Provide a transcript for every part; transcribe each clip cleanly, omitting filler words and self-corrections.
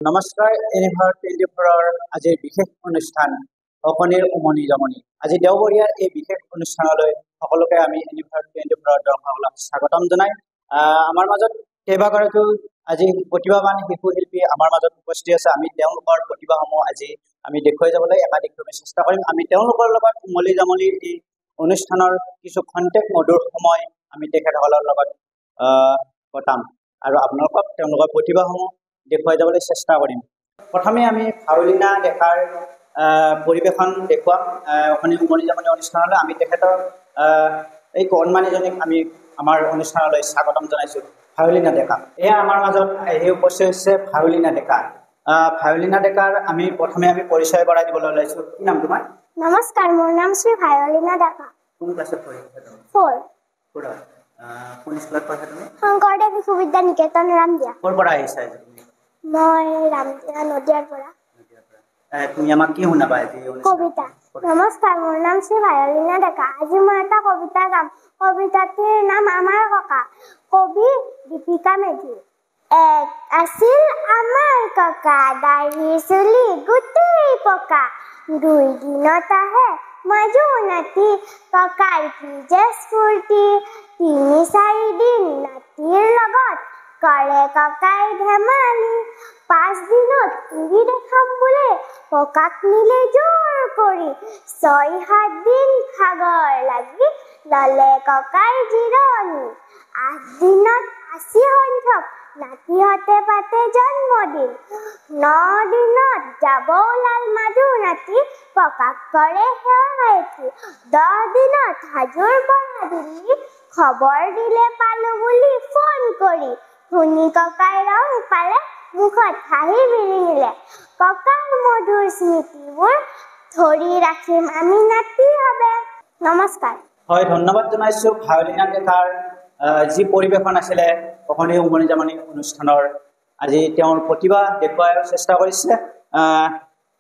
নমস্কাৰ এনিভাৰ 24ৰ আজিৰ বিশেষ অনুষ্ঠান অকণিৰ উমনি জমনি। আজি দেওবৰীয়াৰ এই বিশেষ অনুষ্ঠানলৈ সকলোকে আমি এনিভাৰ 24ৰ দৰ্শকসকলক স্বাগতম জনাই। আমাৰ মাজত কেইবাগৰাকীও আজি প্ৰতিভাৱান শিশু শিল্পী আমাৰ মাজত উপস্থিত আছে। আমি তেওঁলোকৰ প্ৰতিভাসমূহ আজি আমি দেখুৱাই যাবলৈ একাধিক্ৰমে চেষ্টা কৰিম। আমি তেওঁলোকৰ লগত উমলি জামলি এই অনুষ্ঠানৰ কিছু খন্তেক মধুৰ সময় আমি তেখেতসকলৰ লগত কটাম আৰু আপোনালোকক তেওঁলোকৰ প্ৰতিভাসমূহ দেখুৱাই যাবলৈ চেষ্টা কৰিম। প্ৰথমে আমি ভায়লিনা ডেকাৰ পৰিৱেশন দেখুৱাম অকণি উমনি জামনি অনুষ্ঠানলৈ। আমি তেখেতৰ এই কণমানিজনীক আমি আমাৰ অনুষ্ঠানলৈ স্বাগতম জনাইছোঁ, ভায়লিনা ডেকা। এয়া আমাৰ মাজত আহি উপস্থিত হৈছে ভায়লিনা ডেকা। ভায়লিনা ডেকাৰ আমি প্ৰথমে পৰিচয় কৰাই দিবলৈ ওলাইছোঁ। কি নাম তোমাৰ? নমস্কাৰ, মোৰ নাম শ্ৰী ভায়লিনা ডেকা। কোন ক্লাছত পঢ়ি আছা তুমি? 4। কোন স্কুলত পঢ়া তুমি? শংকৰদেৱ শিশু বিদ্যা নিকেতন, ৰামদিয়া। ক'ৰ পৰা আহিছা তুমি? মই ৰামদিয়া নদিয়াৰ পৰা। তুমি আমাক কি শুনাবা আজি? কবিতা। নমস্কাৰ, মোৰ নাম শ্ৰী ভায়লিনা ডেকা। আজি মই এটা কবিতা গাম। কবিতাটিৰ নাম আমাৰ ককা। কবি দীপিকা মেধি। এক আছিল আমাৰ ককা, দাঢ়ি চুলি গোটেই পকা। 2 দিনত আহে মাজু নাতি, ককাৰ কি যে স্ফূৰ্তি। 3-4 দিন নাতিৰ লগত কৰে ককাই ধেমালি। 5 দিনত পুৰি দেখাম বোলে ককাক নিলে জোৰ কৰি। 6-7 দিন ভাগৰ লাগি ললে ককাই জিৰণি। 8 দিনত 80 সংখ্যক নাতিহঁতে পাতে জন্মদিন। 9 দিনত যাব ওলাল মাজু নাতি, ককাক কৰে সেৱাইতি। 10 দিনত হাজোৰ পৰা দিল্লী, খবৰ দিলে পালো বুলি ফোন কৰি। শুনি ককাই ৰং পালে, মুখত হাঁহি বিৰিঙিলে। ককাৰ মধুৰ স্মৃতিবোৰ ধৰি ৰাখিম আমি নাতি হবে। নমস্কাৰ। হয়, ধন্যবাদ জনাইছোঁ ভায়লিনা ডেকাৰ যি পৰিৱেশন আছিলে অকণি উমনি জামনি অনুষ্ঠানৰ। আজি তেওঁৰ প্ৰতিভা দেখুওৱাৰ চেষ্টা কৰিছে।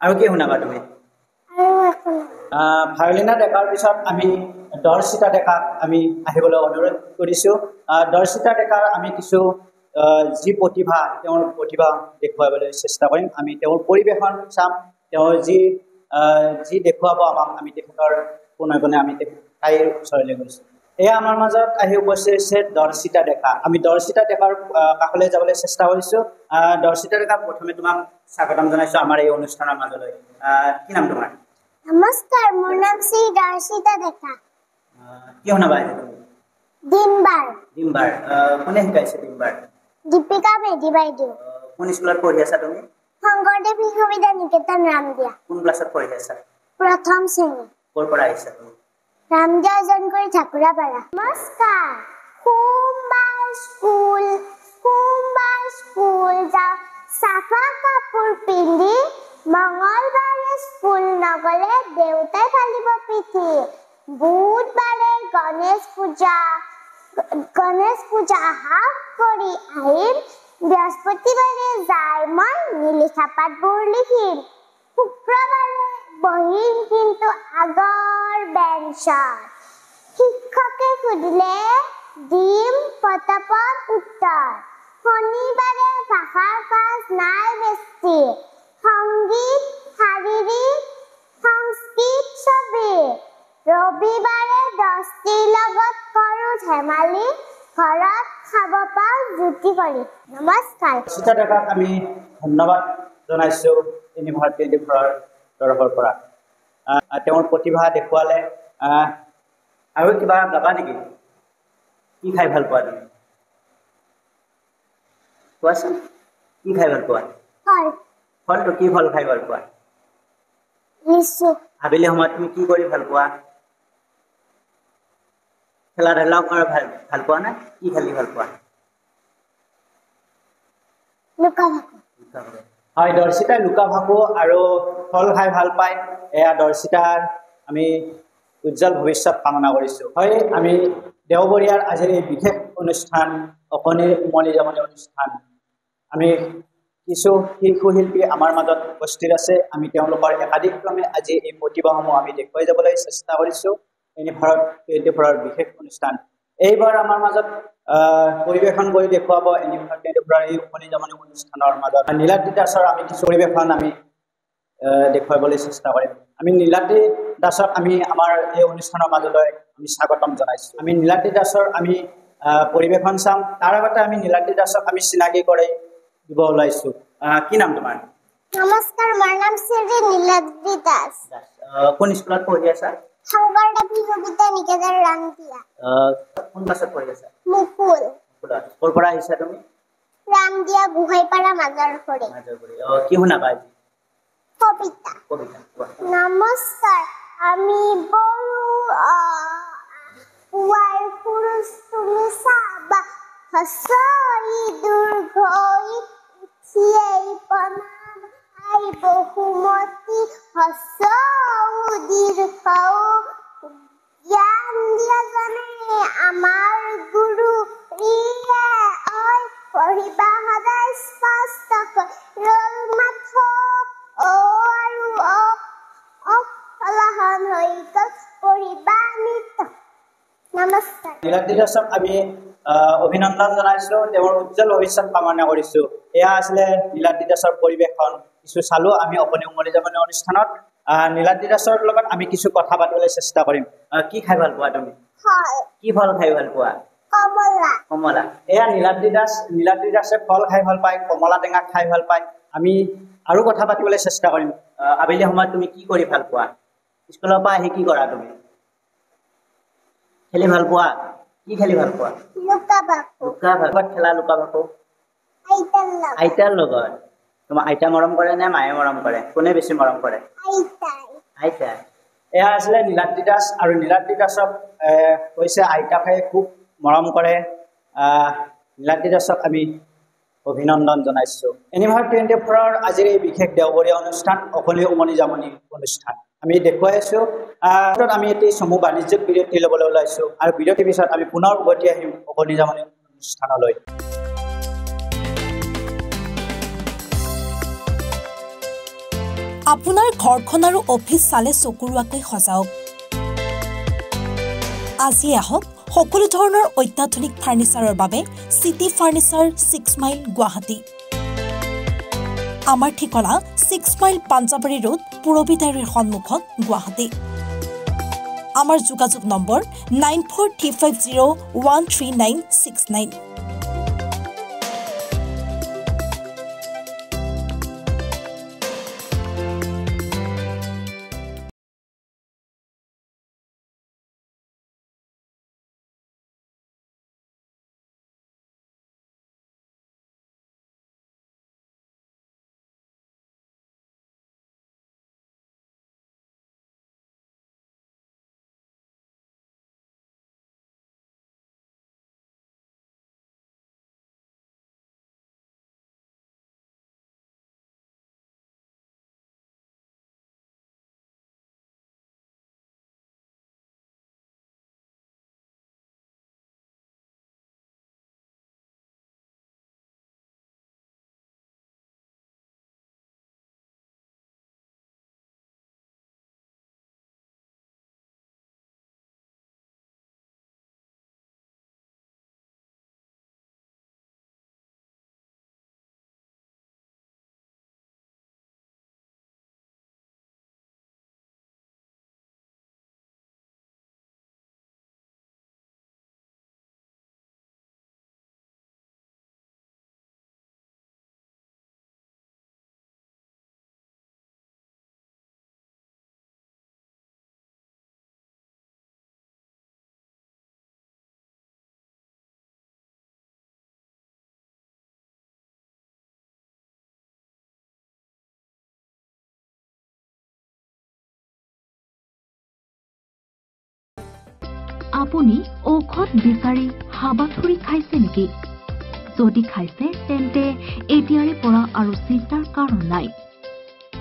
আৰু কি শুনাবা তুমি? ভায়লিনা ডেকাৰ পিছত আমি দৰ্শিতা ডেকাক আমি আহিবলৈ অনুৰোধ কৰিছোঁ। দৰ্শিতা ডেকাৰ আমি কিছু যি প্ৰতিভা, তেওঁৰ প্ৰতিভা দেখুৱাবলৈ চেষ্টা কৰিম। আমি তেওঁৰ পৰিৱেশন চাম, তেওঁৰ যি দেখুৱাব আমাক, আমি তেখেতৰ কোনে কোনে আমি তাইৰ ওচৰলৈ গৈছোঁ। এয়া আমাৰ মাজত আহি উপস্থিত হৈছে দৰ্শিতা ডেকা। আমি দৰ্শিতা ডেকাৰ কাষলৈ যাবলৈ চেষ্টা কৰিছোঁ। দৰ্শিতা ডেকা, প্ৰথমে তোমাক স্বাগতম জনাইছোঁ আমাৰ এই অনুষ্ঠানৰ মাজলৈ। কি নাম তোমাৰ? নমস্কাৰ, মোৰ নাম শ্ৰী দৰ্শিতা ডেকা। কি শুনাবা আজি তুমি? দিনবাৰ। দিমবাৰ। কোনে শিকাইছে দিমবাৰ? দীপিকা মেধি বাইদেউ। কোন স্কুলত পঢ়ি আছা তুমি? শংকৰদেৱ শিশু বিদ্যা নিকেতন, ৰামদিয়া। কোন ক্লাছত পঢ়ি আছা? 1ম শ্ৰেণী। ক'ৰ পৰা আহিছা তুমি? ৰামদিয়া জনকুৰি ঠাকুৰাপাৰা। নমস্কাৰ। সোমবাৰ স্কুল যাওঁ চাফা কাপোৰ পিন্ধি। মঙলবাৰে স্কুল নগলে দেউতাই ফালিব পিঠি। বুধবাৰে গণেশ পূজা হাফ কৰি আহিম। বৃহস্পতিবাৰে যাই মই নিলিখা পাতবোৰ লিখিম। শুক্ৰবাৰে বহিম কিন্তু আগৰ বেঞ্চত। শিক্ষকে সুধিলে দিম পটাপট উত্তৰ। শনিবাৰে ভাষাৰ ক্লাছ নাই বেছি। সংগীত, শাৰীৰিক, সংস্কৃত, ছবি। ৰবিবাৰে দস্তিৰ লগত কৰোঁ ধেমালি। ঘৰত খাব পাওঁ জুতি কৰি। নমস্কাৰ। দৰ্শিতা ডেকাক আমি ধন্যবাদ জনাইছোঁ এনিভাৰ 24ৰ তৰফৰ পৰা। তেওঁৰ প্ৰতিভা দেখুৱালে। আৰু কিবা গাবা নেকি? কি খাই ভাল পোৱা তুমি? কোৱাচোন, কি খাই ভাল পোৱা? ফলটো কি ফল খাই ভাল পোৱা? লিচু। আবেলি সময়ত তুমি কি কৰি ভাল পোৱা? খেলা ধূলা কৰি ভাল পোৱা নে? কি খেলি ভাল পোৱা? লুকা ভাকু। হয়, দৰ্শিতাই লুকা ভাকু আৰু ফল খাই ভাল পায়। এয়া দৰ্শিতাৰ আমি উজ্জ্বল ভৱিষ্যত কামনা কৰিছোঁ। হয়, আমি দেওবৰীয়াৰ আজিৰ এই বিশেষ অনুষ্ঠান অকণিৰ উমলি জামনি অনুষ্ঠান, আমি কিছু শিশু শিল্পী আমাৰ মাজত উপস্থিত আছে। আমি তেওঁলোকৰ একাধিক্ৰমে আজি এই প্ৰতিভাসমূহ আমি দেখুৱাই যাবলৈ চেষ্টা কৰিছোঁ এনিভাৰ 24ৰ বিশেষ অনুষ্ঠান। এইবাৰ আমাৰ মাজত পৰিৱেশন কৰি দেখুৱাব এনিভাৰ টেম্পোৰাৰ এই উপনী জামনি অনুষ্ঠানৰ মাজত নীলাদ্ৰি দাসৰ আমি কিছু পৰিৱেশন আমি দেখুৱাবলৈ চেষ্টা কৰিম আমি নীলাদ্ৰি দাসক আমি আমাৰ এই অনুষ্ঠানৰ মাজলৈ আমি স্বাগতম জনাইছোঁ আমি নীলাদ্ৰি দাসৰ আমি পৰিৱেশন চাম তাৰ আগতে আমি নীলাদ্ৰি দাসক আমি চিনাকি কৰি দিব ওলাইছোঁ কি নাম তোমাৰ নমস্কাৰ মোৰ নাম শ্ৰী নীলাদ্ৰি দাস কোন স্কুলত পঢ়ি আছা শংকৰদেৱ শিশু বিদ্যা নিকেতন ৰামদিয়া কোন ক্লাছত পঢ়ি আছা মুকুল ক'ৰ পৰা আহিছা তুমি ৰামদিয়া গোহাইপাৰা মাজাৰখৰি কি শুনাবা আজি কবিতা নমস্কাৰ আমি বড়ো পুৱাৰ পুৰুষ তুমি চাবা হস্ৰই দীৰ্ঘই উঠিয়েই প্ৰণাম আই বহুমতী হস্ৰও দীৰ্ঘও জ্ঞান দিয়া জানে আমাৰ গুৰু ৰিয়ে ঐ পঢ়িবা সদায় স্পষ্টকৈ ৰল মাথক আৰু ফলাহন হৈ গ'ল পঢ়িবা নিত নমস্কাৰ নীলাদ্ৰি দাসক আমি অভিনন্দন জনাইছোঁ তেওঁৰ উজ্জ্বল ভৱিষ্যত কামনা কৰিছোঁ এয়া আছিলে নীলাদ্ৰি দাসৰ পৰিৱেশন কিছু চালোঁ আমি অপনী উমনি জামনি অনুষ্ঠানত নীলাদ্ৰি দাসৰ লগত আমি কিছু কথা পাতিবলৈ চেষ্টা কৰিম কি খাই ভাল পোৱা তুমি কি ফল খাই ভাল পোৱা কমলা এয়া নীলাদ্ৰি দাসে ফল খাই ভাল পায় কমলা টেঙা খাই ভাল পায় আমি আৰু কথা পাতিবলৈ চেষ্টা কৰিম আবেলি সময়ত তুমি কি কৰি ভাল পোৱা স্কুলৰ পৰা আহি কি কৰা তুমি খেলি ভাল পোৱা কি খেলি ভাল পোৱা লুকা ভাকু খেলা লুকা ভাকু আইতাৰ লগত তোমাৰ আইতা মৰম কৰে নে মায়ে মৰম কৰে কোনে বেছি মৰম কৰে আইতা এয়া আছিলে নীলাদ্ৰি দাস আৰু নীলাদ্ৰি দাসক কৈছে আইতাকে খুব মৰম কৰে নীলাদ্ৰি দাসক আমি অভিনন্দন জনাইছোঁ এনিভাৰ 24ৰ আজিৰ এই বিশেষ দেওবৰীয়া অনুষ্ঠান অকণি উমনি জামনি অনুষ্ঠান আমি দেখুৱাই আছোঁ আমি এটি চমু বাণিজ্যিক বিৰতি ল'বলৈ ওলাইছোঁ আৰু বিৰতিৰ পিছত আমি পুনৰ উভতি আহিম অকণি জামনি অনুষ্ঠানলৈ আপোনাৰ ঘৰখন আৰু অফিচ চালে চকুৰুৱাকৈ সজাওক আজি আহক সকলো ধৰণৰ অত্যাধুনিক ফাৰ্নিচাৰৰ বাবে সিটি ফাৰ্নিচাৰ 6 মাইল গুৱাহাটী আমাৰ ঠিকনা 6 মাইল পাঞ্জাবাৰী ৰোড পুৰবিতাৰীৰ সন্মুখত গুৱাহাটী আমাৰ যোগাযোগ নম্বৰ 9435013969 আপুনি ঔষধ বিচাৰি হাবাথুৰি খাইছে নেকি যদি খাইছে তেন্তে এতিয়াৰে পৰা আৰু চিন্তাৰ কাৰণ নাই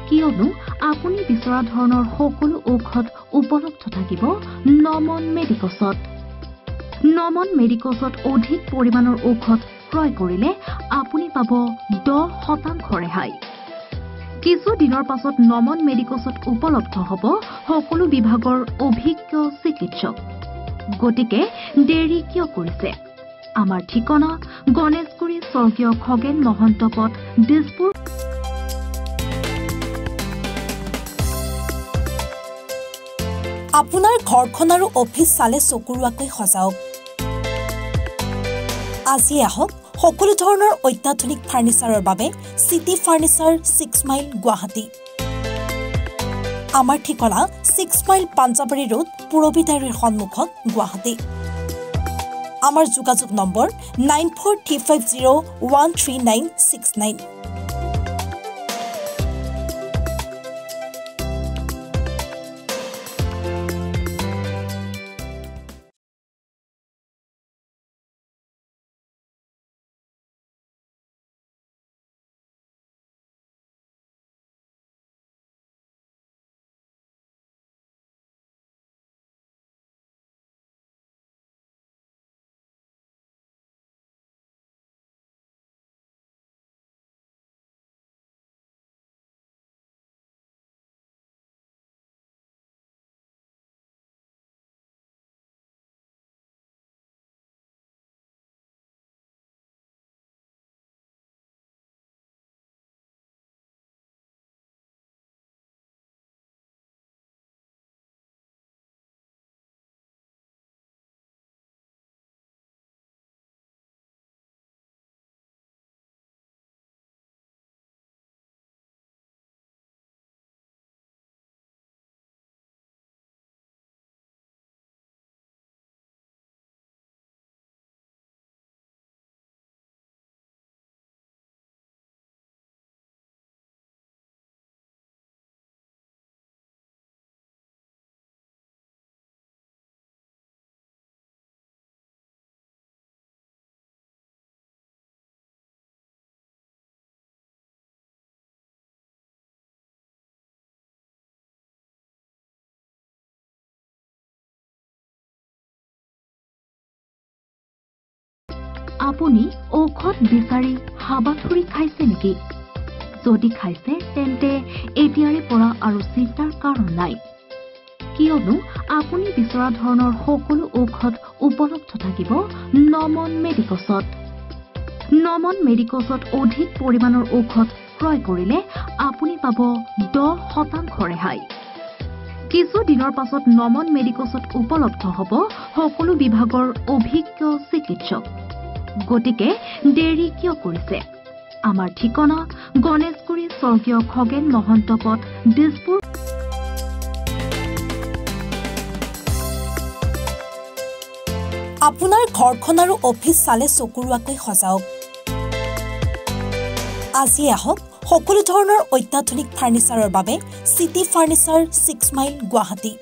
কিয়নো আপুনি বিচৰা ধৰণৰ সকলো ঔষধ উপলব্ধ থাকিব নমন মেডিকছত নমন মেডিকছত অধিক পৰিমাণৰ ঔষধ ক্ৰয় কৰিলে আপুনি পাব 10% ৰেহাই কিছু দিনৰ পাছত নমন মেডিকছত উপলব্ধ হ'ব সকলো বিভাগৰ অভিজ্ঞ চিকিৎসক গতিকে দেৰি কিয় কৰিছে আমাৰ ঠিকনা গণেশগুৰি স্বৰ্গীয় খগেন মহন্ত পথ দিছপুৰ। আপোনাৰ ঘৰখন আৰু অফিচ চালে চকুৰোৱাকৈ সজাওক। আজি আহক সকলো ধৰণৰ অত্যাধুনিক ফাৰ্নিচাৰৰ বাবে চিটি ফাৰ্নিচাৰ 6 মাইল গুৱাহাটী। আমাৰ ঠিকনা 6 মাইল পাঞ্জাবাৰী ৰোড পুৰবিতাৰীৰ সন্মুখত গুৱাহাটী। আমাৰ যোগাযোগ নম্বৰ 9435013969। আপুনি ঔষধ বিচাৰি হাবাথুৰি খাইছে নেকি? যদি খাইছে তেন্তে এতিয়াৰে পৰা আৰু চিন্তাৰ কাৰণ নাই, কিয়নো আপুনি বিচৰা ধৰণৰ সকলো ঔষধ উপলব্ধ থাকিব নমন মেডিকছত। নমন মেডিকছত অধিক পৰিমাণৰ ঔষধ ক্ৰয় কৰিলে আপুনি পাব 10% ৰেহাই। কিছু দিনৰ পাছত নমন মেডিকছত উপলব্ধ হ'ব সকলো বিভাগৰ অভিজ্ঞ চিকিৎসক। গতিকে দেৰি কিয় কৰিছে? আমাৰ ঠিকনা গণেশগুৰি স্বৰ্গীয় খগেন মহন্ত পথ দিছপুৰ। আপোনাৰ ঘৰখন আৰু অফিচ চালে চকুৰোৱাকৈ সজাওক। আজি আহক সকলো ধৰণৰ অত্যাধুনিক ফাৰ্নিচাৰৰ বাবে চিটি ফাৰ্নিচাৰ 6 মাইল গুৱাহাটী।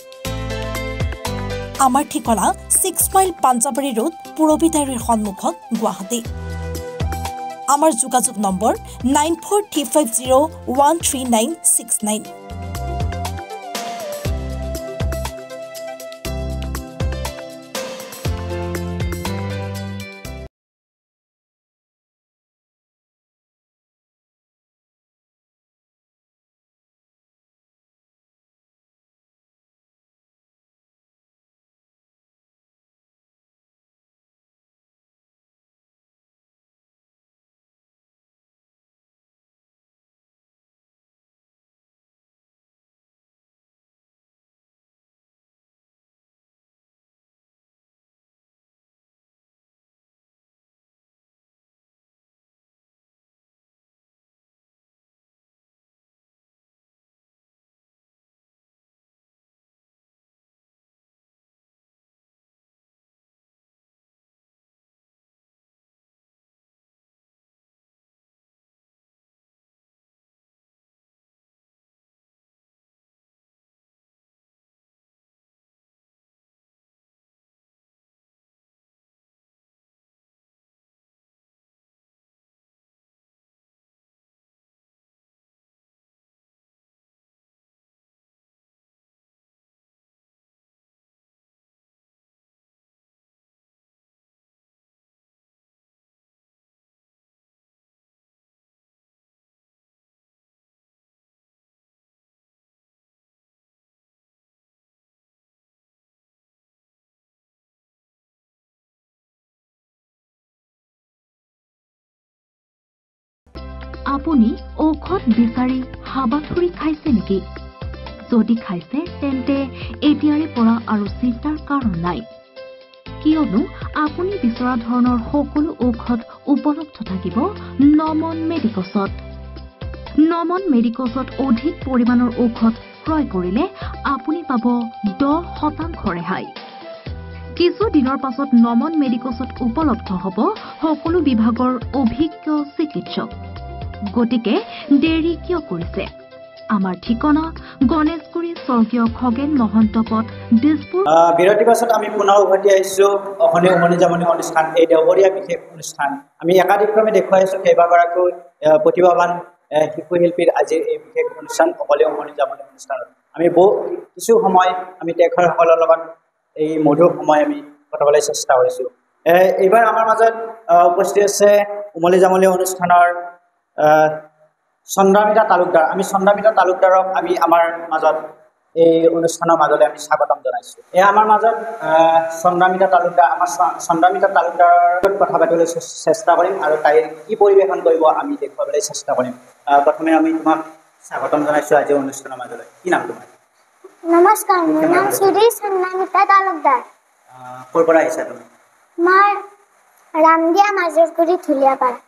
আমাৰ ঠিকনা 6 মাইল পাঞ্জাবাৰী ৰোড পুৰবিতাৰীৰ সন্মুখত গুৱাহাটী। আমাৰ যোগাযোগ নম্বৰ 9435013969। আপুনি ঔষধ বিচাৰি হাবাথুৰি খাইছে নেকি? যদি খাইছে তেন্তে এতিয়াৰে পৰা আৰু চিন্তাৰ কাৰণ নাই, কিয়নো আপুনি বিচৰা ধৰণৰ সকলো ঔষধ উপলব্ধ থাকিব নমন মেডিকছত। নমন মেডিকছত অধিক পৰিমাণৰ ঔষধ ক্ৰয় কৰিলে আপুনি পাব 10% ৰেহাই। কিছু দিনৰ পাছত নমন মেডিকছত উপলব্ধ হ'ব সকলো বিভাগৰ অভিজ্ঞ চিকিৎসক। গতিকে দেৰি কিয় কৰিছে? আমাৰ ঠিকনা গণেশগুৰি স্বৰ্গীয় খগেন মহন্ত পথ, দিছপুৰ। বিৰতিৰ পাছত আমি পুনৰ উভতি আহিছোঁ অসমী উমনি জামনি অনুষ্ঠান, এই দেওবৰীয়া বিশেষ অনুষ্ঠান। আমি একাধিক্ৰমে দেখুৱাইছোঁ কেইবাগৰাকীও প্ৰতিভাৱান শিশু শিল্পীৰ আজিৰ এই বিশেষ অনুষ্ঠান অকলে উমনি জামনি অনুষ্ঠানত। আমি কিছু সময় আমি তেখেতসকলৰ লগত এই মধুৰ সময় আমি কটাবলৈ চেষ্টা কৰিছোঁ। এইবাৰ আমাৰ মাজত উপস্থিত আছে উমলি জামলি অনুষ্ঠানৰ চন্দ্ৰামিতা তালুকদাৰ। আমি চন্দ্ৰামিতা তালুকদাৰক আমি আমাৰ মাজত এই অনুষ্ঠানৰ মাজলৈ আমি স্বাগতম জনাইছোঁ। এয়া আমাৰ মাজত চন্দ্ৰামিতা তালুকদাৰ। আমাৰ চন্দ্ৰামিতা তালুকদাৰৰ কথা পাতিবলৈ চেষ্টা কৰিম আৰু তাইৰ কি পৰিৱেশন কৰিব আমি দেখুৱাবলৈ চেষ্টা কৰিম। প্ৰথমে আমি তোমাক স্বাগতম জনাইছোঁ আজিৰ অনুষ্ঠানৰ মাজলৈ। কি নাম তোমাৰ? নমস্কাৰ, মোৰ নাম শ্ৰী চন্দ্ৰামিতা তালুকদাৰ। ক'ৰ পৰা আহিছা তুমি? মই ৰামদিয়া মাজৰগুৰি ধুলীয়াপাৰা।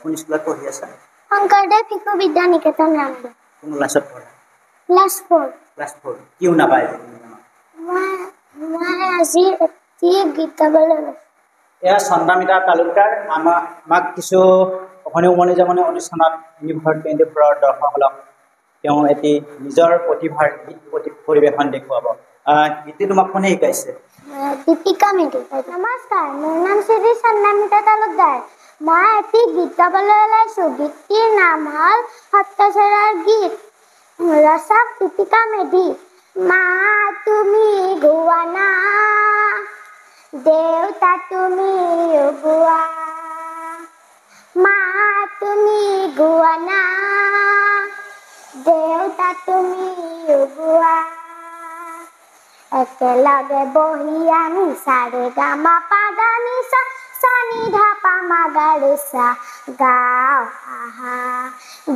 কোন স্কুলত পঢ়ি আছা? শংকৰদেৱ শিশু বিদ্যা নিকেতন ৰামদিয়া। কোন ক্লাছত পঢ়া? ক্লাছ 4। ক্লাছ 4। কি শুনাবা আজি? মই আজি এটি গীত গাবলৈ লৈছোঁ। এয়া চন্দ্ৰামিতা তালুকদাৰ আমাক কিছু অসমী উমনি জামনি অনুষ্ঠানত ইউনিভাৰ্ছ 24ৰ দৰ্শকসকলক তেওঁ এটি নিজৰ প্ৰতিভাৰ গীত পৰিৱেশন দেখুৱাব। গীতটি তোমাক কোনে শিকাইছে? দীপিকা মেধি। নমস্কাৰ, মোৰ নাম শ্ৰী চন্দ্ৰামিতা তালুকদাৰ। মই এটি গীত গাবলৈ ওলাইছোঁ। গীতটিৰ নাম হ'ল সপ্তস্বৰৰ গীত। ৰচক দীপিকা মেধি। মা তুমি গোৱা না, দেউতা তুমি গোৱা, মা তুমি গোৱা না, দেউতা তুমি গোৱা, একেলগে বহি আমি সাৰে গামা পাদা নিচা সানি ধাপা মাগাৰেচা গাও আহা।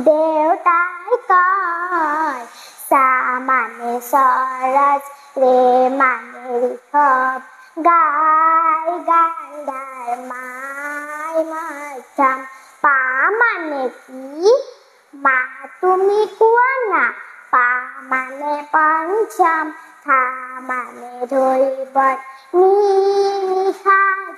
দেউতাই কয় সা মানে সৰজ, ৰে মানে ঋষভ, গাই গান্ধাৰ, মাই মধ্যম, পা মানে কি, মা তুমি কোৱা না, পা মানে পঞ্চম, থা মানে ধৰিবত, নিশাত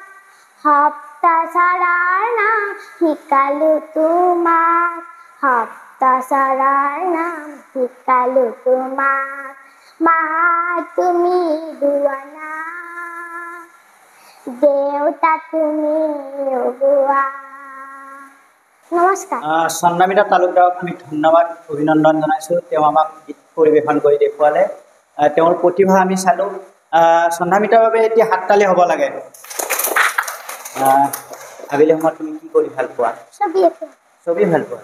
সপ্তস্বৰৰ নাম শিকালো তোমাক, সপ্তস্বৰৰ নাম শিকালো তোমাক, মা তুমি গোৱা না, দেউতা তুমি গোৱা। নমস্কাৰ। চন্দ্ৰামিতা তালুকদাৰক আমি ধন্যবাদ অভিনন্দন জনাইছোঁ। তেওঁ আমাক গীত পৰিৱেশন কৰি দেখুৱালে। তেওঁৰ প্ৰতিভা আমি চালোঁ। চন্দ্ৰামিতাৰ বাবে এতিয়া হাততালি হ'ব লাগে। আবেলি সময়ত তুমি কি কৰি ভাল পোৱা? ছবি ভাল পোৱা।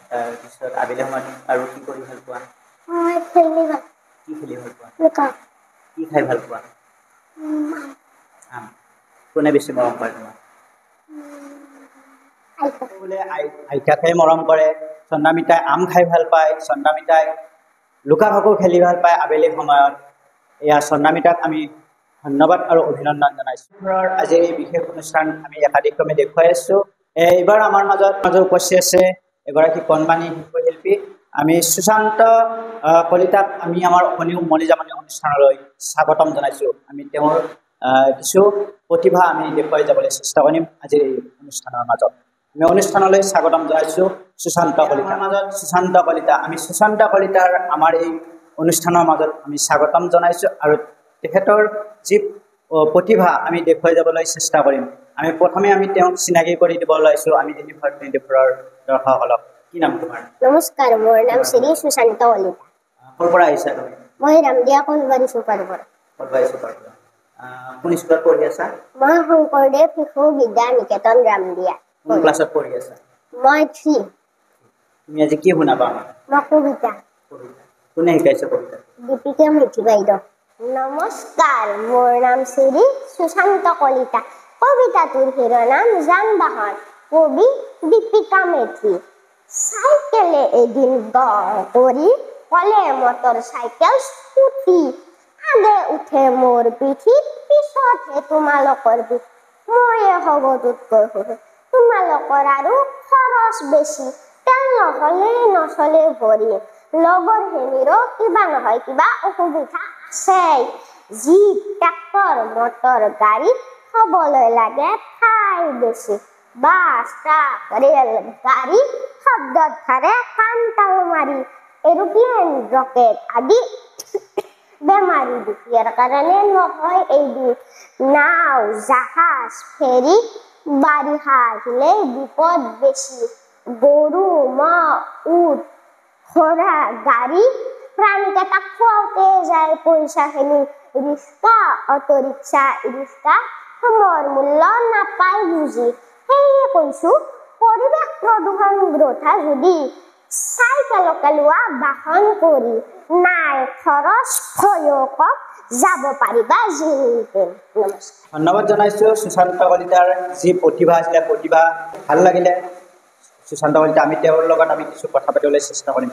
তাৰপিছত আবেলি সময়ত আৰু কি কৰি ভাল পোৱা? কি খেলি ভাল পোৱা? কি খাই ভাল পোৱা? আম। কোনে বেছি মৰম কৰে তোমাক? বোলে আইতাকে মৰম কৰে। চন্দ্ৰামিতাই আম খাই ভাল পায়। চন্দ্ৰামিতাই লুকা ভাকু খেলি ভাল পায় আবেলি সময়ত। এয়া চন্দ্ৰামিতাক আমি ধন্যবাদ আৰু অভিনন্দন জনাইছোঁ। আজিৰ এই বিশেষ অনুষ্ঠান আমি একাধিক্ৰমে দেখুৱাই আছোঁ। এইবাৰ আমাৰ মাজত উপস্থিত আছে এগৰাকী কণমানি শিশু শিল্পী। আমি সুশান্ত কলিতাক আমি আমাৰ অসমী উমনি জামনি অনুষ্ঠানলৈ স্বাগতম জনাইছোঁ। আমি তেওঁৰ কিছু প্ৰতিভা আমি দেখুৱাই যাবলৈ চেষ্টা কৰিম আজিৰ এই অনুষ্ঠানৰ মাজত। আমি অনুষ্ঠানলৈ স্বাগতম জনাইছোঁ সুশান্ত কলিতাৰ মাজত। সুশান্ত কলিতা, আমি সুশান্ত কলিতাৰ আমাৰ এই অনুষ্ঠানৰ মাজত আমি স্বাগতম জনাইছোঁ আৰু তেখেতৰ যি প্ৰতিভা আমি দেখুৱাই যাবলৈ চেষ্টা কৰিম। আমি প্ৰথমে আমি তেওঁক চিনাকি কৰি দিব ওলাইছোঁ আমি ইউনিভাৰ্ছ 24ৰ দৰ্শকসকলক। কি নাম তোমাৰ? নমস্কাৰ, মোৰ নাম শ্ৰী সুশান্ত কলিতা। ক'ৰ পৰা আহিছা তুমি? মই ৰামদিয়া কলবাৰী চুপাৰ পৰা। কলবাৰী চুপাৰ পৰা। কোন স্কুলত পঢ়ি আছা? মই শংকৰদেৱ শিশু বিদ্যা নিকেতন ৰামদিয়া। কোন ক্লাছত পঢ়ি আছা? মই 3। তুমি আজি কি শুনাবা আমাক? মই কবিতা। কোনে শিকাইছে কবিতা? দীপিকা মেধি বাইদেউ। নমস্কাৰ, মোৰ নাম শ্ৰী সুশান্ত কলিতা। কবিতাটোৰ শিৰোনাম যান বাহন। কবি দীপিকা মেধি সাইকেলে এদিন গড়ি কলে মটৰ সাইকেল স্কুটি আগে উঠে মোৰ পিঠিত পিছতহে তোমালোকৰ পিঠ ময়ে হবদূতকৈ সৰু তোমালোকৰ আৰু খৰচ বেছি তেল নহলে নচলে ভৰি লগৰ হেনিৰো কিবা নহয় কিবা অসুবিধা আছে জীপ ট্ৰেক্টৰ মটৰ গাড়ী হবলৈ লাগে ঠাই বেছি বাছ ট্ৰাক ৰেল গাড়ী শব্দত ধাৰে কাণ তাল মাৰি এৰোপ্লেন ৰকেট আদি বেমাৰী দুখীয়াৰ কাৰণে নহয় এইবোৰ নাও জাহাজ ফেৰী বাৰিষা আহিলে বিপদ বেছি গৰু ম'হ উট ঘোঁৰা গাড়ী প্ৰাণীকেইটা খুৱাওঁতে যায় পইচাখিনি ৰিক্সা অটো ৰিক্সা ৰিক্সা সময়ৰ মূল্য নাপায় বুজি সেয়ে কৈছো পৰিৱেশ প্ৰদূষণ ৰোধা যদি চাইকেলকে লোৱা বাহন কৰি নাই খৰচ ভয়ক যাব পাৰিবা যিতে নমস্কাৰ ধন্যবাদ জনাইছোঁ সুশান্ত কলিতাৰ যি প্ৰতিভা আছিলে প্ৰতিভা ভাল লাগিলে সুশান্ত কলিতা আমি তেওঁৰ লগত আমি কিছু কথা পাতিবলৈ চেষ্টা কৰিম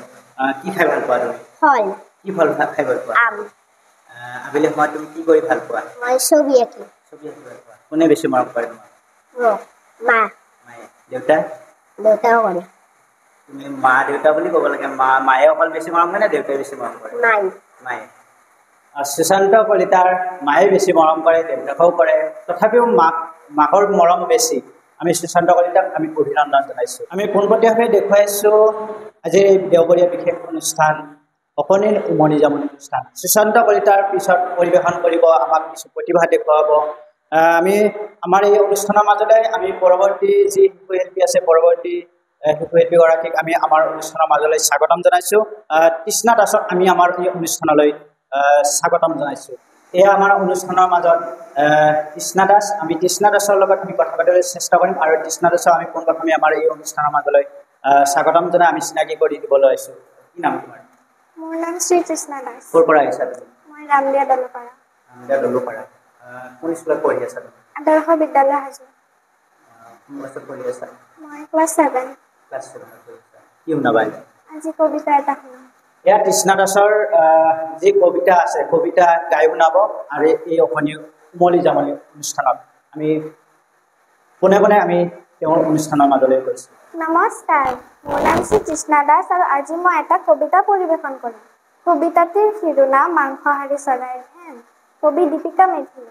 কি খাই ভাল পোৱা তুমি হয় কি ফল খাই ভাল পোৱা আম আবেলি সময়ত তুমি কি কৰি ভাল পোৱা মই ছবি আঁকি ছবি আঁকি ভাল পোৱা কোনে বেছি মৰম কৰে তোমাক মা মায়ে দেউতা দেউতাও কৰে তুমি মা দেউতা বুলি ক'ব লাগে মায়ে অকল বেছি মৰম কৰে নে দেউতাই বেছি মৰম কৰে নাই মায়ে সুশান্ত কলিতাৰ মায়ে বেছি মৰম কৰে দেউতাকেও কৰে তথাপিও মাকৰ মৰম বেছি আমি সুশান্ত কলিতাক আমি অভিনন্দন জনাইছোঁ আমি পোনপটীয়াভাৱে দেখুৱাইছোঁ আজিৰ এই দেওবৰীয়া বিশেষ অনুষ্ঠান অকণিৰ উমনি জামনি অনুষ্ঠান সুশান্ত কলিতাৰ পিছত পৰিৱেশন কৰিব আমাক কিছু প্ৰতিভা দেখুৱাব আমি আমাৰ এই অনুষ্ঠানৰ মাজতে আমি পৰৱৰ্তী যি শিশুশিল্পী আছে পৰৱৰ্তী শিশুশিল্পীগৰাকীক আমি আমাৰ অনুষ্ঠানৰ মাজলৈ স্বাগতম জনাইছোঁ তৃষ্ণা দাসক আমি আমাৰ এই অনুষ্ঠানলৈ স্বাগতম জনাইছোঁ এয়া আমাৰ অনুষ্ঠানৰ মাজত তৃষ্ণা দাস আমি তৃষ্ণা দাসৰ লগত আমি কথা পাতিবলৈ চেষ্টা কৰিম আৰু তৃষ্ণা দাসক আমি পোনপ্ৰথমে আমাৰ এই অনুষ্ঠানৰ মাজলৈ স্বাগতম জনাই আমি চিনাকি কৰি দিবলৈ আহিছোঁ কি নাম তোমাৰ মোৰ নাম শ্ৰী তৃষ্ণা দাস ক'ৰ পৰা আহিছা তুমি মই ৰামদিয়া দলপাৰা ৰামদিয়া দলপাৰা কোন স্কুলত পঢ়ি আছা তুমি আদৰ্শ বিদ্যালয় হাজো কোন ক্লাছত পঢ়ি আছা মই ক্লাছ 7 ক্লাছ 7 পঢ়ি আছা কি শুনাবা আজি কবিতা এটা শুনাম এয়া তৃষ্ণা দাসৰ যি কবিতা আছে কবিতা গাই শুনাব আৰু এই অকণি উমলি জামনি অনুষ্ঠানত আমি পোনে পোনে আমি তেওঁৰ অনুষ্ঠানৰ মাজলৈ গৈছোঁ নমস্কাৰ মোৰ নাম শ্ৰী তৃষ্ণা দাস আৰু আজি মই এটা কবিতা পৰিৱেশন কৰিম কবিতাটিৰ শিৰোনাম মাংসহাৰী চৰাইৰ ঠেং কবি দীপিকা মেধি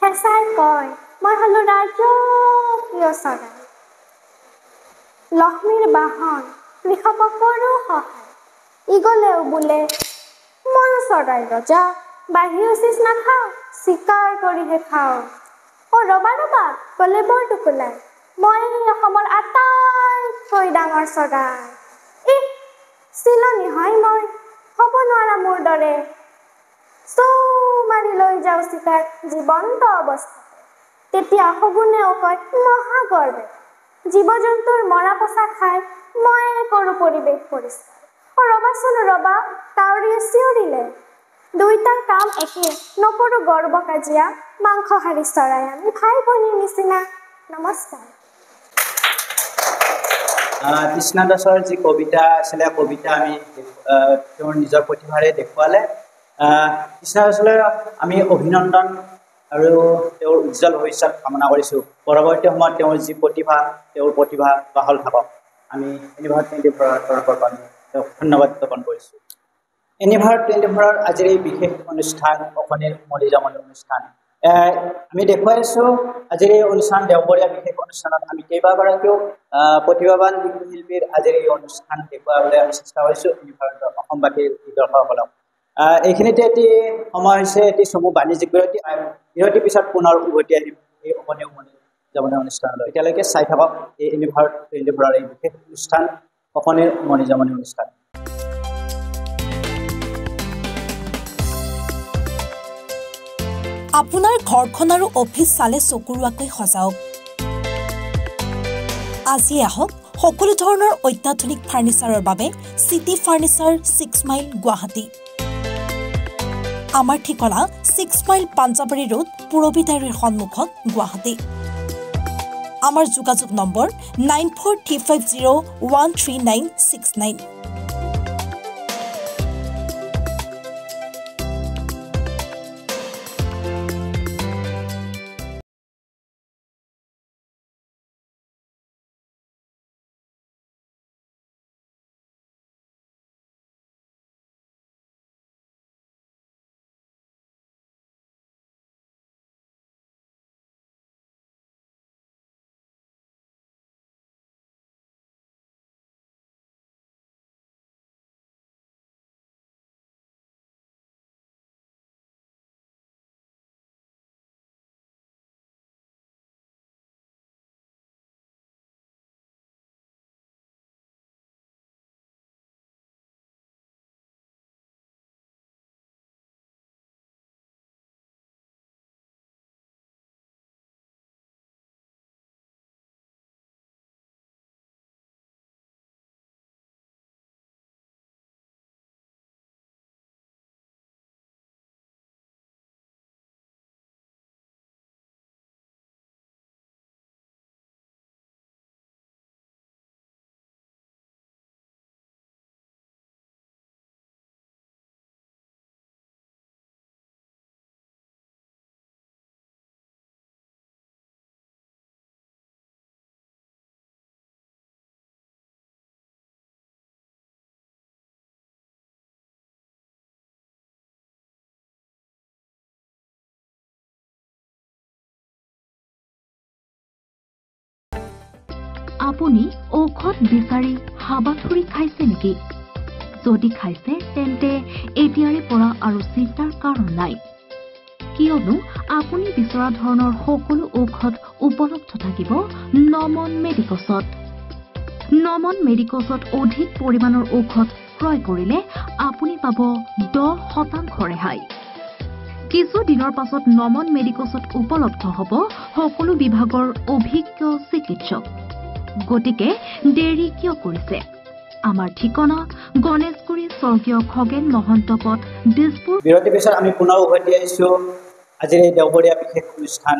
হেঁচাই কয় মই হলো ৰাজকীয় চৰাই লক্ষ্মীৰ বাহন কৃষকৰো সহায় ইগলেও বোলে ময়ো চৰাই ৰজা বাঢ়ি উচিত নাখাওঁ চিকাৰ কৰিহে খাওঁ ৰবা ৰবা গ'লে বৰ টুকুলাই মই অসমৰ আটাইতকৈ ডাঙৰ চৰাই চিলনি হয় মই হ'ব নোৱাৰা মোৰ দৰে চৌ মাৰি লৈ যাওঁ চিকাৰ জীৱন্ত অৱস্থা তেতিয়া শগুনেও কয় মহাগৰ্বে জীৱ জন্তুৰ মৰা পচা খাই মই কৰোঁ পৰিৱেশ পৰিষ্কাৰ ৰবাচোন ৰবা কাউৰীয়ে চিঞৰিলে দুইটাৰ কাম একে নকৰোঁ গৰ্ব কাজিয়া মাংসহাৰী চৰাই আমি ভাই ভনীৰ নিচিনা নমস্কাৰ তৃষ্ণা দাসৰ যি কবিতা আছিলে কবিতা আমি তেওঁৰ নিজৰ প্ৰতিভাৰে দেখুৱালে তৃষ্ণা দাসলৈ আমি অভিনন্দন আৰু তেওঁৰ উজ্জ্বল ভৱিষ্যত কামনা কৰিছোঁ পৰৱৰ্তী সময়ত তেওঁৰ যি প্ৰতিভা বহাল থাকক আমি এনিভাৰ 24 তৰফৰ পৰা তেওঁক ধন্যবাদ জ্ঞাপন কৰিছোঁ এনিভাৰ 24ৰ আজিৰ এই বিশেষ অনুষ্ঠান অকণিৰ উমলি জামনি অনুষ্ঠান আমি দেখুৱাইছোঁ আজিৰ এই অনুষ্ঠান দেওবৰীয়া বিশেষ অনুষ্ঠানত আমি কেইবাগৰাকীও প্ৰতিভাৱান শিল্পীৰ আজিৰ এই অনুষ্ঠান দেখুৱাবলৈ আমি চেষ্টা কৰিছোঁ অসমবাসীৰ দৰ্শকসকলক এইখিনিতে এটি সময় হৈছে এটি চমু বাণিজ্যিক বিৰতিৰ পিছত পুনৰ উভতি আহিম এই অকণি উমনি জামনি অনুষ্ঠানলৈ এতিয়ালৈকে চাই থাকক এই এনিভাৰ 24ৰ এই বিশেষ অনুষ্ঠান অকণিৰ উমনি জামনি অনুষ্ঠান আপোনাৰ ঘৰখন আৰু অফিচ চালে চকুৰুৱাকৈ সজাওক আজি আহক সকলো ধৰণৰ অত্যাধুনিক ফাৰ্নিচাৰৰ বাবে সিটি ফাৰ্নিচাৰ 6 মাইল গুৱাহাটী আমাৰ ঠিকনা 6 মাইল পাঞ্জাবাৰী ৰোড পুৰবিতাৰীৰ সন্মুখত গুৱাহাটী আমাৰ যোগাযোগ নম্বৰ 9435013969। আপুনি ঔষধ বিচাৰি হাবাথুৰি খাইছে নেকি? যদি খাইছে তেন্তে এতিয়াৰে পৰা আৰু চিন্তাৰ কাৰণ নাই, কিয়নো আপুনি বিচৰা ধৰণৰ সকলো ঔষধ উপলব্ধ থাকিব নমন মেডিকছত। নমন মেডিকছত অধিক পৰিমাণৰ ঔষধ ক্ৰয় কৰিলে আপুনি পাব 10% ৰেহাই। কিছু দিনৰ পাছত নমন মেডিকছত উপলব্ধ হ'ব সকলো বিভাগৰ অভিজ্ঞ চিকিৎসক। গতিকে দেৰি কিয় কৰিছে? আমাৰ ঠিকনা গণেশগুৰি স্বৰ্গীয় খগেন মহন্ত পথ, দিছপুৰ। বিৰতিৰ পিছত আমি পুনৰ উভতি আহিছোঁ আজিৰ এই দেওবৰীয়া বিশেষ অনুষ্ঠান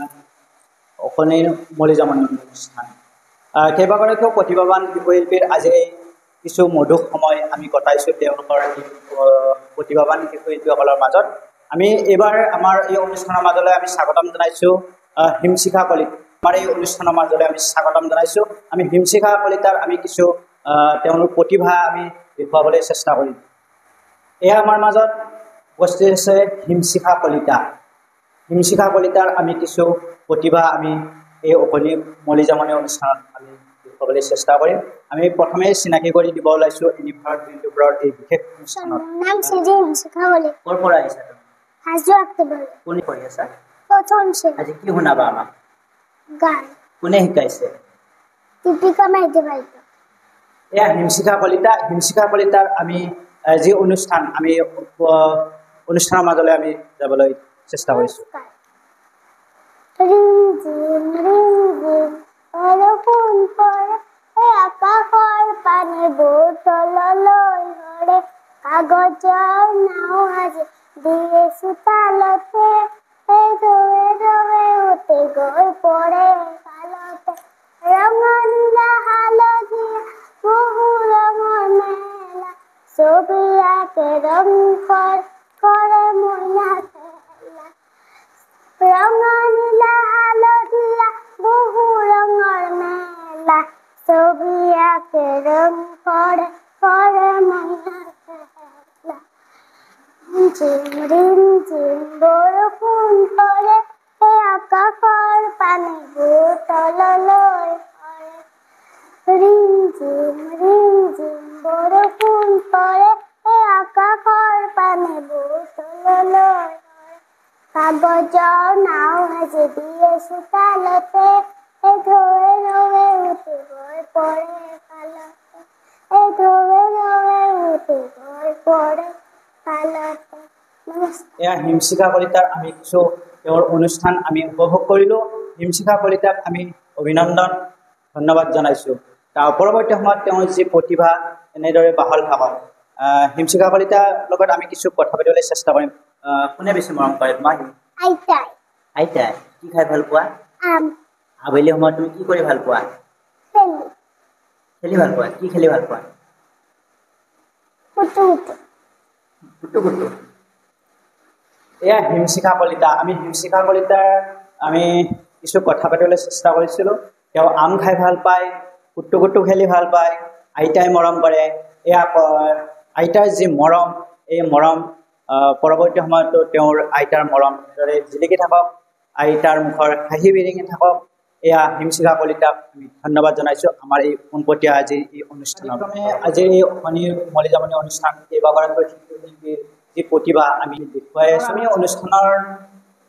অকণিৰ মলিজামনি অনুষ্ঠান। কেইবাগৰাকীও প্ৰতিভাৱান শিশুশিল্পীৰ আজি কিছু মধুৰ সময় আমি কটাইছোঁ তেওঁলোকৰ প্ৰতিভাৱান শিশুশিল্পীসকলৰ মাজত। আমি এইবাৰ আমাৰ এই অনুষ্ঠানৰ মাজলৈ আমি স্বাগতম জনাইছোঁ হিমশিখা কলিতা। আমাৰ এই অনুষ্ঠানৰ মাজলৈ আমি স্বাগতম জনাইছোঁ। আমি হিমশিখা কলিতাৰ আমি কিছু তেওঁলোকৰ প্ৰতিভা আমি দেখুৱাবলৈ চেষ্টা কৰিম। এয়া আমাৰ মাজত উপস্থিত আছে হিমশিখা কলিতা। হিমশিখা কলিতাৰ আমি কিছু প্ৰতিভা আমি এই অকণি মলিজামনি অনুষ্ঠানত আমি দেখুৱাবলৈ চেষ্টা কৰিম। আমি প্ৰথমে চিনাকি কৰি দিব ওলাইছোঁ ইউনিভাৰ্ছ ইউটিউবৰ এই বিশেষ অনুষ্ঠানত। নাম শ্ৰী হিমশিখা কলিতা। ক'ৰ পৰা আহিছা তুমি? হাজো আক্টেবৰ। কোনে কৰি আছা? প্ৰথম শ্ৰেণী। আজি কি শুনাবা আমাক? গান। কোনে শিকাইছে? দীপিকা মেধি বাইদেউ। এয়া হিমশিখা কলিতা। হিমশিখা কলিতাৰ আমি যি অনুষ্ঠান আমি অনুষ্ঠানৰ মাজলৈ আমি যাবলৈ চেষ্টা কৰিছোঁ। ৰিমঝিম ৰিমঝিম বৰষুণ পৰে, আকাশৰ পানী তললৈ সৰে, কাগজৰ নাও সাজি দিয়ে চোতালতে, ঢৌৱে ঢৌৱে উঠি গৈ পৰে খালতে, ৰঙা নীলা হালধীয়া বহু ৰঙৰ মেলা, ছবি আঁকে ৰং কৰে মইনা খেলা, ৰঙা নীলা হালধীয়া বহু ৰঙৰ মেলা, ছবি আঁকে ৰং কৰে মইনা খেলা, ঝিম ৰিম ঝিম বৰষুণ পৰে, আকাশৰ পানীবোৰ তললৈ সৰে, ৰিম ঝিম বৰষুণ পৰে, আকাশৰ পানীবোৰ তললৈ সৰে, কাগজৰ নাও সাজি দিয়ে চোতালতে, ঢৌৱে ঢৌৱে উঠি গৈ পৰে খালতে, ঢৌৱে ঢৌৱে উঠি গৈ পৰে খালতে। এয়া হিমশিখা কলিতাৰ আমি কিছু তেওঁৰ অনুষ্ঠান আমি উপভোগ কৰিলোঁ। হিমশিখা কলিতাক আমি অভিনন্দন ধন্যবাদ জনাইছোঁ। তাৰ পৰৱৰ্তী সময়ত তেওঁৰ যি প্ৰতিভা এনেদৰে বাহল থাকক। হিমশিখা কলিতাৰ লগত আমি কিছু কথা পাতিবলৈ চেষ্টা কৰিম। কোনে বেছি মৰম কৰে তোমাক? আইতাই। আইতাই কি খাই ভাল পোৱা? আম। আবেলি সময়ত তুমি কি কৰি ভাল পোৱা? খেলি খেলি ভাল পোৱা? কি খেলি ভাল পোৱা? কুটু কুটু কুটু কুটু। এয়া হিমশিখা কলিতা। আমি হিমশিখা কলিতাৰ আমি কিছু কথা পাতিবলৈ চেষ্টা কৰিছিলোঁ। তেওঁ আম খাই ভাল পায়, কুটু কুটু খেলি ভাল পায়, আইতাই মৰম কৰে। এয়া আইতাৰ যি মৰম, এই মৰম পৰৱৰ্তী সময়তো তেওঁৰ আইতাৰ মৰম দৰে জিলিকি থাকক, আইতাৰ মুখৰ হাঁহি বিৰিঙি থাকক। এয়া হিমশিখা কলিতাক আমি ধন্যবাদ জনাইছোঁ আমাৰ এই পোনপটীয়া আজিৰ এই অনুষ্ঠানত। আজিৰ এই অকণিৰ উমলি জামনি অনুষ্ঠান কেইবাগৰাকীও শিল্পীৰ যি প্ৰতিভা আমি দেখুৱাই আছোঁ। আমি অনুষ্ঠানৰ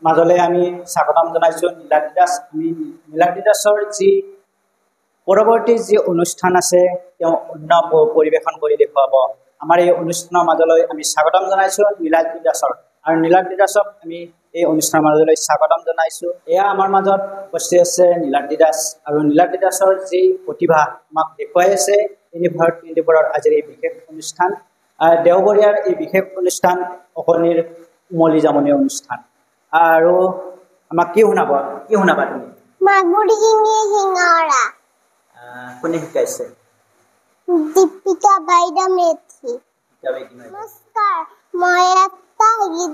মাজলৈ আমি স্বাগতম জনাইছোঁ নীলাদ্ৰি দাস। আমি নীলাদ্ৰি দাসৰ যি পৰৱৰ্তী যি অনুষ্ঠান আছে তেওঁ অন্য পৰিৱেশন কৰি দেখুৱাব। আমাৰ এই অনুষ্ঠানৰ মাজলৈ আমি স্বাগতম জনাইছোঁ নীলাদ্ৰি দাসৰ। আৰু নীলাদ্ৰি দাসক আমি এই অনুষ্ঠানৰ মাজলৈ স্বাগতম জনাইছোঁ। এয়া আমাৰ মাজত উপস্থিত আছে নীলাদ্ৰি দাস। আৰু নীলাদ্ৰি দাসৰ যি প্ৰতিভা আমাক দেখুৱাই আছে ইউনিভাৰ্চ 24ৰ আজিৰ এই বিশেষ অনুষ্ঠান, দেওবৰীয়াৰ এই বিশেষ অনুষ্ঠান অকণিৰ উমলি জামনি অনুষ্ঠান। আৰু আমাক কি শুনাবা তুমি? মাগুৰী শিঙিয়ে শিঙৰা। কোনে শিকাইছে? দীপিকা বাইদেউ মেথি। নমস্কাৰ, মই এটা গীত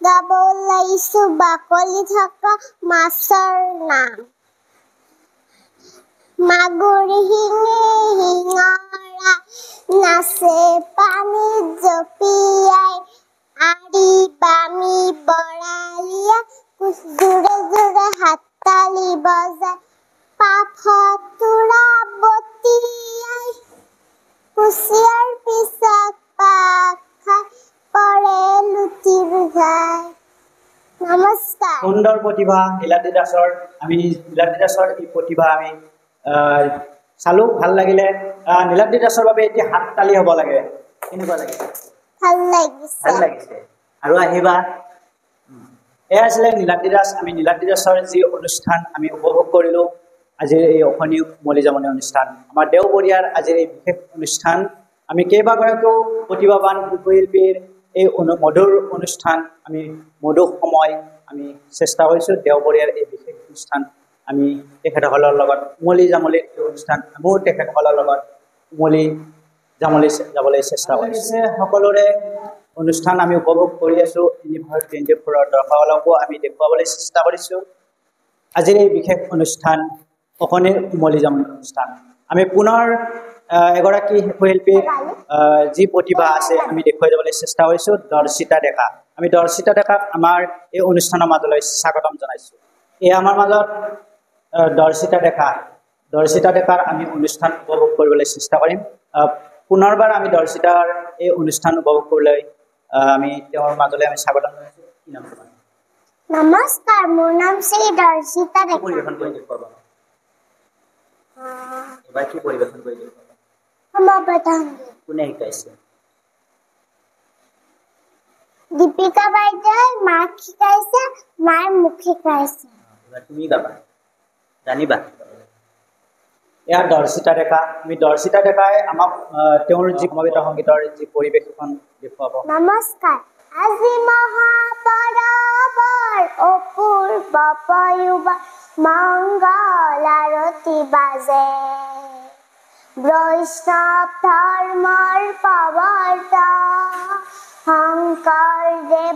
গাব ওলাইছোঁ বাকলি থকা মাছৰ নাম। মাগুৰী শিঙিয়ে শিঙৰা নাচে পানীত জঁপিয়াই, আৰি বামি বৰালিয়ে জোৰে জোৰে হাততালি বজায়, পাফতুৰা বটিয়াই কুচিয়াৰ পিছত পাক খাই পৰে লুটি বুজাই। নমস্কাৰ। সুন্দৰ প্ৰতিভা নীলাদ্ৰি দাসৰ। আমি নীলাদ্ৰি দাসৰ এই প্ৰতিভা আমি চালোঁ, ভাল লাগিলে। নীলাদ্ৰি দাসৰ বাবে এতিয়া হাততালি হ'ব লাগে। কেনেকুৱা লাগিছে? ভাল লাগিছে। আৰু আহিবা। এয়া আছিলে নীলাদ্ৰি দাস। আমি নীলাদ্ৰি দাসৰ যি অনুষ্ঠান আমি উপভোগ কৰিলোঁ আজিৰ এই অকণি উমলি জামনি অনুষ্ঠান, আমাৰ দেওবৰীয়াৰ আজিৰ এই বিশেষ অনুষ্ঠান। আমি কেইবাগৰাকীও প্ৰতিভাৱান শিল্পীৰ এই মধুৰ অনুষ্ঠান, আমি মধুৰ সময় আমি চেষ্টা কৰিছোঁ দেওবৰীয়াৰ এই বিশেষ অনুষ্ঠান আমি তেখেতসকলৰ লগত উমলি জামলিৰ এই অনুষ্ঠান আমিও তেখেতসকলৰ লগত উমলি জামলি যাবলৈ চেষ্টা কৰিছোঁ। সকলোৰে অনুষ্ঠান আমি উপভোগ কৰি আছোঁ। ইউনিভাৰ্চ 24ৰ দৰ্শকসকলকো আমি দেখুৱাবলৈ চেষ্টা কৰিছোঁ আজিৰ এই বিশেষ অনুষ্ঠান অকণিৰ উমলি জামনি অনুষ্ঠান। আমি পুনৰ এগৰাকী শিল্পীৰ যি প্ৰতিভা আছে আমি দেখুৱাই যাবলৈ চেষ্টা কৰিছোঁ, দৰ্শিতা ডেকা। আমি দৰ্শিতা ডেকাক আমাৰ এই অনুষ্ঠানৰ মাজলৈ স্বাগতম জনাইছোঁ। এয়া আমাৰ মাজত দৰ্শিতা ডেকাৰ আমি অনুষ্ঠান উপভোগ কৰিবলৈ চেষ্টা কৰিম। পুনৰবাৰ আমি দৰ্শিতাৰ এই অনুষ্ঠান উপভোগ কৰিবলৈ আমি তেওঁৰ মাজলৈ আমি স্বাগতম জনাইছোঁ। কি নাম তোমাৰ? নমস্কাৰ, মোৰ নাম শ্ৰী দৰ্শিতা ডেকা। পৰিৱেশন কৰি দেখুৱাবা। এবাৰ কি পৰিৱেশন কৰি দেখুৱাবা? সমবেতন কোনে শিকাইছে? দীপিকা বাইদেউ মাক শিকাইছে, মায়ে মোক শিকাইছে। এবাৰ তুমি গাবা, জানিবা। এয়া দৰ্শিতা ডেকা। আমি দৰ্শিতা ডেকাই আমাক তেওঁৰ যি সমবেত সংগীতৰ যি পৰিৱেশন দেখুৱাব। নমস্কাৰ, আজি মহাপৰৱৰ অপূৰ্ব পয়োবা মংগল আৰতি বাজে, বৈষ্ণৱ ধৰ্মৰ প্ৰৱৰ্তক শংকৰদেৱৰ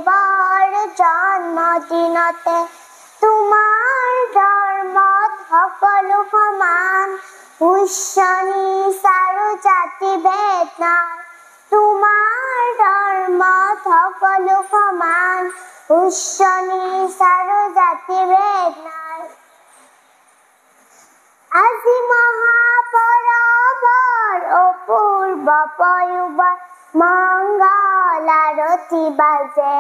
জন্মদিনতে তোমাৰ ধৰ্মত সকলো সমান, উচ্চ নীচ আৰু জাতি ভেদ নাই, তোমাৰ ধৰ্মত সকলো সমান, উচ্চ নীচ আৰু জাতি ভেদ নাই। আজি মহাপৰৱৰ অপূৰ্ব পয়োবৰ মংগল আৰতি বাজে,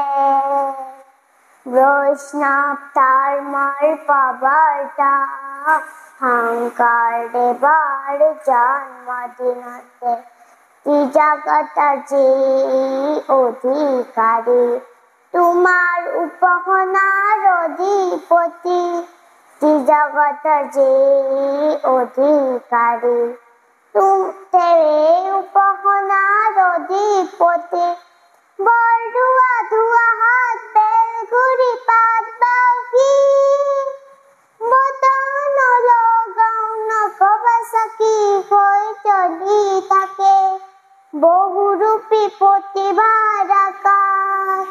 বৈষ্ণৱ ধৰ্মৰ প্ৰৱৰ্তক শংকৰদেৱৰ জন্মদিনতে জগতৰ যি অধিকাৰী, তোমাৰ উপাসনাৰ অধিপতি, জগতৰ যি অধিকাৰী, তেৰে উপাসনাৰ অধিপতি, বৰদোৱা ধোৱা হাত বেলগুৰি পাত বাউসী, বতনলৈ বহুৰূপী প্ৰতিভাৰ আকাশ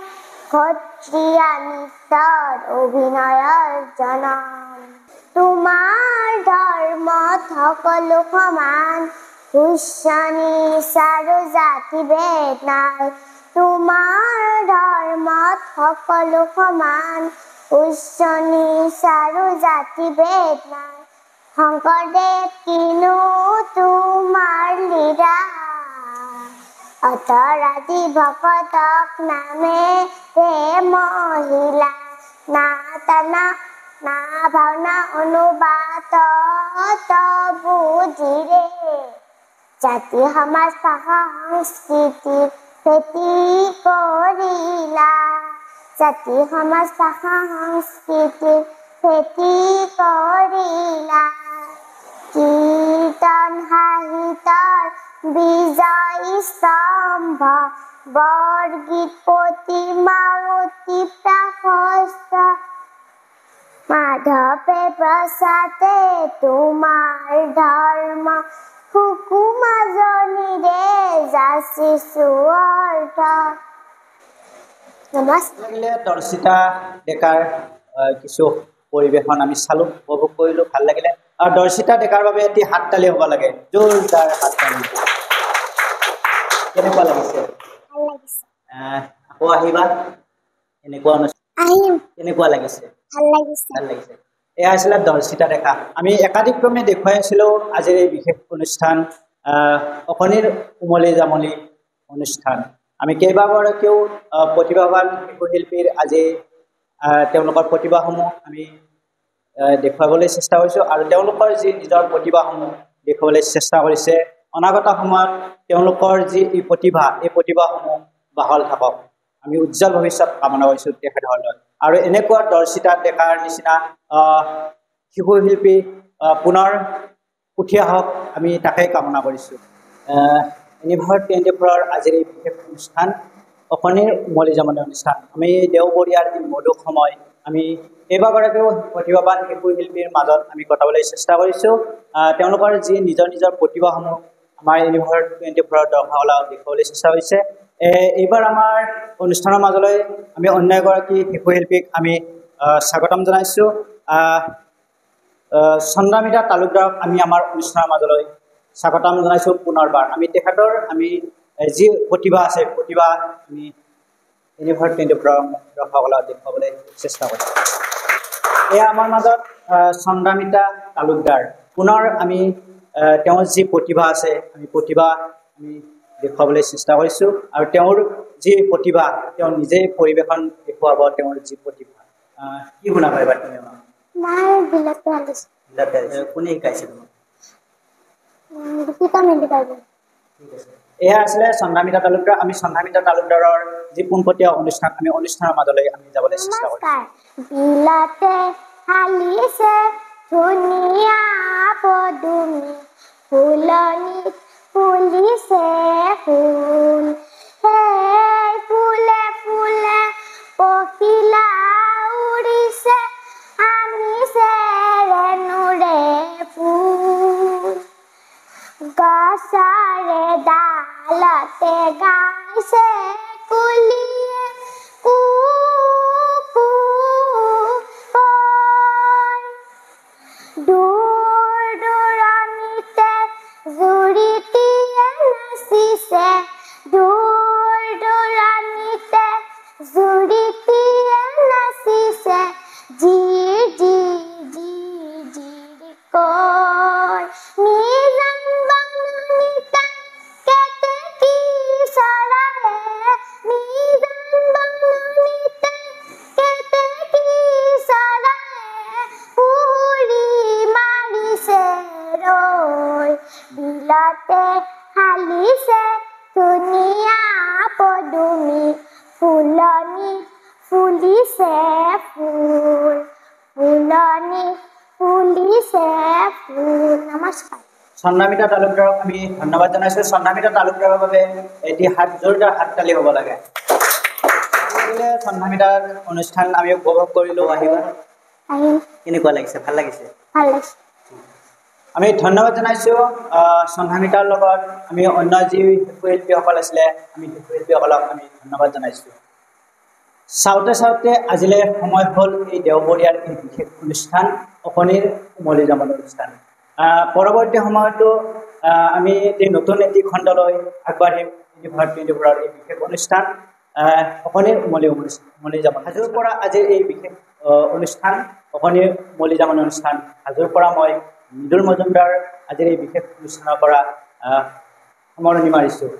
ক্ষত্ৰিয়া নিত্যৰ অভিনয়েৰ জনম তোমাৰ ধৰ্মত সকলো সমান হুস্যনি চাৰু জাতি ভেদ নাই তোমাৰ ধৰ্মত সকলো সমান হুস্যনি চাৰু জাতি ভেদ নাই শংকৰদেৱ কিনো তোমাৰ লীলা অতৰাদি ভকতক নামে হে মহিলা না তানা না ভাওনা অনুবাদ বুজিৰে জাতি সমাজ ভাষা সংস্কৃতি ভেটি কৰিলা জাতি সমাজ ভাষা সংস্কৃতি ভেটি কৰিলা কীৰ্তন সাহিত্যৰ বিজয় স্তম্ভ বৰগীত প্ৰতিমা অতি প্ৰশস্ত মাধৱে প্ৰসাদে তোমাৰ ধৰ্ম সুকুমাজনীৰে যাচিছো অৰ্থ নমস্কাৰ লাগিলে দৰ্শিতা ডেকাৰ কিছু পৰিৱেশন আমি চালো উপভোগ কৰিলো ভাল লাগিলে আৰু দৰ্শিতা ডেকাৰ বাবে এটি হাততালি হ'ব লাগে জোৰদাৰ হাততালি কেনেকুৱা লাগিছে ভাল লাগিছে আকৌ আহিবা এনেকুৱা আহিম কেনেকুৱা লাগিছে ভাল লাগিছে ভাল লাগিছে এয়া আছিলে দৰ্শিতা ডেকা আমি একাধিক্ৰমে দেখুৱাই আছিলো আজিৰ এই বিশেষ অনুষ্ঠান অকণিৰ উমলি জামলি অনুষ্ঠান আমি কেইবাগৰাকীও প্ৰতিভাৱান শিল্পীৰ আজি তেওঁলোকৰ প্ৰতিভাসমূহ আমি দেখুৱাবলৈ চেষ্টা কৰিছোঁ আৰু তেওঁলোকৰ যি নিজৰ প্ৰতিভাসমূহ দেখুৱাবলৈ চেষ্টা কৰিছে অনাগত সময়ত তেওঁলোকৰ যি এই প্ৰতিভাসমূহ বাহল থাকক আমি উজ্জ্বল ভৱিষ্যত কামনা কৰিছোঁ তেখেতসকললৈ আৰু এনেকুৱা দৰ্শিতা ডেকাৰ নিচিনা শিশু শিল্পী পুনৰ উঠি আহক আমি তাকেই কামনা কৰিছোঁ ইউনিভাৰ্চিটি 24ৰ আজিৰ এই বিশেষ অনুষ্ঠান অকণিৰ উমলি জামনি অনুষ্ঠান আমি দেওবৰীয়াৰ এই মধুৰ সময় আমি কেইবাগৰাকীও প্ৰতিভাৱান শিশু শিল্পীৰ মাজত আমি কটাবলৈ চেষ্টা কৰিছোঁ তেওঁলোকৰ যি নিজৰ নিজৰ প্ৰতিভাসমূহ আমাৰ ইউনিভাৰ্চিটি 24ৰ দৰ্শকসকলক দেখুৱাবলৈ চেষ্টা কৰিছে এইবাৰ আমাৰ অনুষ্ঠানৰ মাজলৈ আমি অন্য এগৰাকী শিশু শিল্পীক আমি স্বাগতম জনাইছোঁ চন্দ্ৰামিতা তালুকদাৰক আমি আমাৰ অনুষ্ঠানৰ মাজলৈ স্বাগতম জনাইছোঁ পুনৰবাৰ আমি তেখেতৰ আমি যি প্ৰতিভা আছে প্ৰতিভা আমি ইউনিভাৰ্চিটি 24ৰ দৰ্শকসকলক দেখুৱাবলৈ চেষ্টা কৰিছোঁ এয়া আমাৰ মাজত চন্দ্ৰামিতা তালুকদাৰ পুনৰ আমি তেওঁৰ যি প্ৰতিভা আছে আমি প্ৰতিভা আমি দেখুৱাবলৈ চেষ্টা কৰিছোঁ আৰু তেওঁৰ যি প্ৰতিভা তেওঁ নিজেই পৰিৱেশন দেখুৱাব তেওঁৰ যি প্ৰতিভা কি শুনা পাৰিবা তুমি মই বিলাতে আলিছো কোনে শিকাইছে তোমাক দীপিকা মেধি বাইদেউ ঠিক আছে এয়া আছিলে চন্দ্ৰামিতা তালুকদাৰ আমি চন্দ্ৰামিতা তালুকদাৰৰ যি পোনপটীয়া অনুষ্ঠান আমি অনুষ্ঠানৰ মাজলৈ আমি যাবলৈ চেষ্টা কৰিছোঁ নমস্কাৰ বিলাতে আলিছে ধুনীয়া পদুমি ফুলনিত ফুলিছে ফুল সেই ফুলে ফুলে পখিলা উৰিছে আনিছে ৰেণুৰে ফুল গছৰে ডালতে গাইছে কুলিয়ে কু কু কৈ দূৰ দূৰণিতে জুৰিটিয়ে নাচিছে দূৰ দূৰণিতে জুৰিটিয়ে নাচিছে জিৰ জিৰ জিৰ জিৰ কৈ নিজান বননিতে কেতেকী চৰায়ে নিজান বননিতে কেতেকী চৰায়ে উৰি মাৰিছে ৰৈ বিলতে হালিছে ধুনীয়া পদুমি ফুলনি ফুলিছে ফুল ফুলনি ফুলিছে ফুল নমস্কাৰ চন্দ্ৰামিতা তালুকদাৰক আমি ধন্যবাদ জনাইছোঁ চন্দ্ৰামিতা তালুকদাৰৰ বাবে এটি জোৰদাৰ হাততালি হ'ব লাগে চন্দ্ৰামিতাৰ অনুষ্ঠান আমি উপভোগ কৰিলোঁ আহিবা আহিম কেনেকুৱা লাগিছে ভাল লাগিছে ভাল লাগিছে আমি ধন্যবাদ জনাইছোঁ সন্ধানিকাৰ লগত আমি অন্য যি শিল্পীসকল আছিলে আমি শিল্পীসকলক আমি ধন্যবাদ জনাইছোঁ চাওঁতে চাওঁতে আজিলৈ সময় হ'ল এই দেওবৰীয়াৰ এই বিশেষ অনুষ্ঠান অকণিৰ উমলি জামন অনুষ্ঠান পৰৱৰ্তী সময়তো আমি এই নতুন এটি খণ্ডলৈ আগবাঢ়িম ইউনিভাৰ্চিটিবোৰৰ এই বিশেষ অনুষ্ঠান অকণিৰ উমলি জামন হাজোৰ পৰা আজিৰ এই বিশেষ অনুষ্ঠান অকণিৰ উমলি জামন অনুষ্ঠান হাজোৰ পৰা মই মৃদুল মজুমদাৰ আজিৰ এই বিশেষ অনুষ্ঠানৰ পৰা সামৰণি মাৰিছোঁ